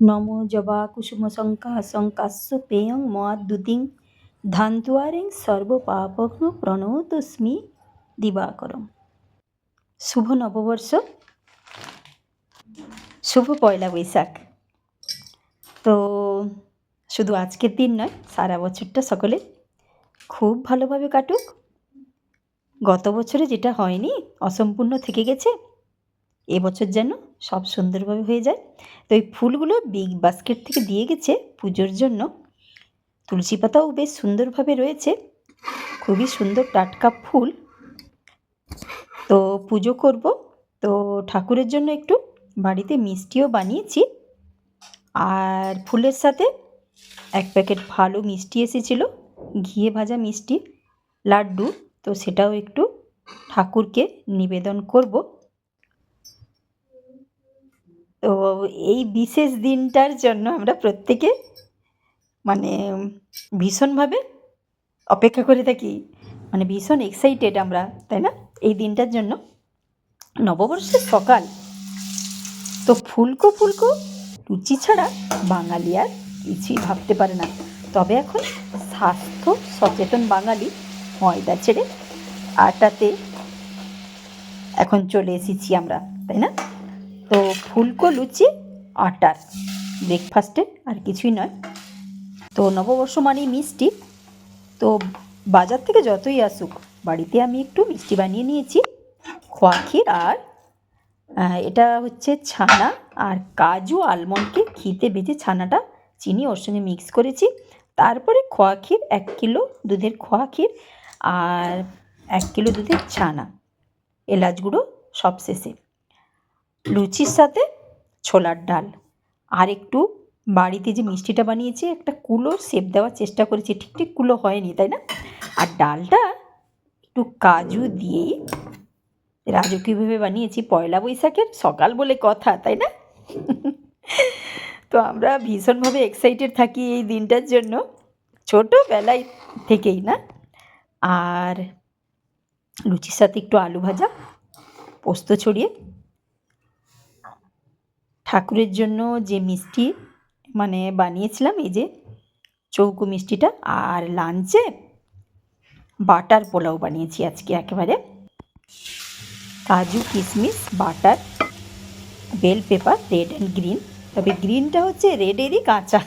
নমো জবা কুসুম শঙ্কাসং কাশ্য পেয়ং মহাদ্যুতিং ধানতুয়ারেং সর্বপাপঘ্ন প্রণতস্মি দিবাকরম। শুভ নববর্ষ, শুভ পয়লা বৈশাখ। তো শুধু আজকের দিন নয়, সারা বছরটা সকলে খুব ভালোভাবে কাটুক। গত বছরে যেটা হয়নি, অসম্পূর্ণ থেকে গেছে, এবছর যেন সব সুন্দরভাবে হয়ে যায়। তো এই ফুলগুলো বিগ বাস্কেট থেকে দিয়ে গেছে পুজোর জন্য। তুলসী পাতাও বেশ সুন্দরভাবে রয়েছে, খুবই সুন্দর টাটকা ফুল। তো পুজো করব, তো ঠাকুরের জন্য একটু বাড়িতে মিষ্টিও বানিয়েছি। আর ফুলের সাথে এক প্যাকেট ভালো মিষ্টি এসেছিলো, ঘিয়ে ভাজা মিষ্টি, লাড্ডু। তো সেটাও একটু ঠাকুরকে নিবেদন করব। তো এই বিশেষ দিনটার জন্য আমরা প্রত্যেকে মানে ভীষণভাবে অপেক্ষা করে থাকি, মানে ভীষণ এক্সাইটেড আমরা, তাই না, এই দিনটার জন্য। নববর্ষের সকাল, তো ফুলকো ফুলকো লুচি ছাড়া বাঙালি আর কিছুই ভাবতে পারে না। তবে এখন স্বাস্থ্য সচেতন বাঙালি ময়দা ছেড়ে আটাতে এখন চলে এসেছি আমরা, তাই না। তো ফুলকো লুচি আটার ব্রেকফাস্টে আর কিছুই নয়। তো নববর্ষ মানেই মিষ্টি। তো বাজার থেকে যতই আসুক, বাড়িতে আমি একটু মিষ্টি বানিয়ে নিয়েছি, খোয়া ক্ষীর আর এটা হচ্ছে ছানা আর কাজু আলমন্ডকে ঘিতে ভেজে ছানাটা চিনি ওর সঙ্গে মিক্স করেছি। তারপরে খোয়া ক্ষীর, 1 কিলো দুধের খোয়া ক্ষীর আর 1 কিলো দুধের ছানা, এলাচ গুঁড়ো সব শেষে। লুচির সাথে ছোলার ডাল আর একটু বাড়িতে যে মিষ্টিটা বানিয়েছি একটা কুলোর শেপ দেওয়ার চেষ্টা করেছি, ঠিক ঠিক কুলো হয়নি, তাই না। আর ডালটা একটু কাজু দিয়েই রাজকীয়ভাবে বানিয়েছি, পয়লা বৈশাখের সকাল বলে কথা, তাই না। তো আমরা ভীষণভাবে এক্সাইটেড থাকি এই দিনটার জন্য, ছোটোবেলায় থেকেই না। আর লুচির সাথে একটু আলু ভাজা, পোস্ত ছড়িয়ে, ঠাকুরের জন্য যে মিষ্টি মানে বানিয়েছিলাম, এই যে চৌকো মিষ্টিটা। আর লাঞ্চে বাটার পোলাও বানিয়েছি আজকে, একেবারে কাজু কিশমিশ butter bell pepper red and green. তবে গ্রিনটা হচ্ছে রেডেরই কাঁচা,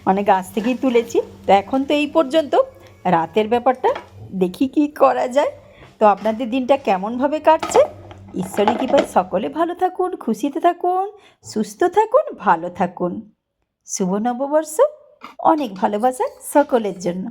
মানে গাছ থেকেই তুলেছি। তো এখন তো এই পর্যন্ত, রাতের ব্যাপারটা দেখি কি করা যায়। তো আপনাদের দিনটা কেমনভাবে কাটছে? ঈশ্বরের কৃপায় সকলে ভালো থাকুন, খুশিতে থাকুন, সুস্থ থাকুন, ভালো থাকুন। শুভ নববর্ষ, অনেক ভালোবাসা সকলের জন্য।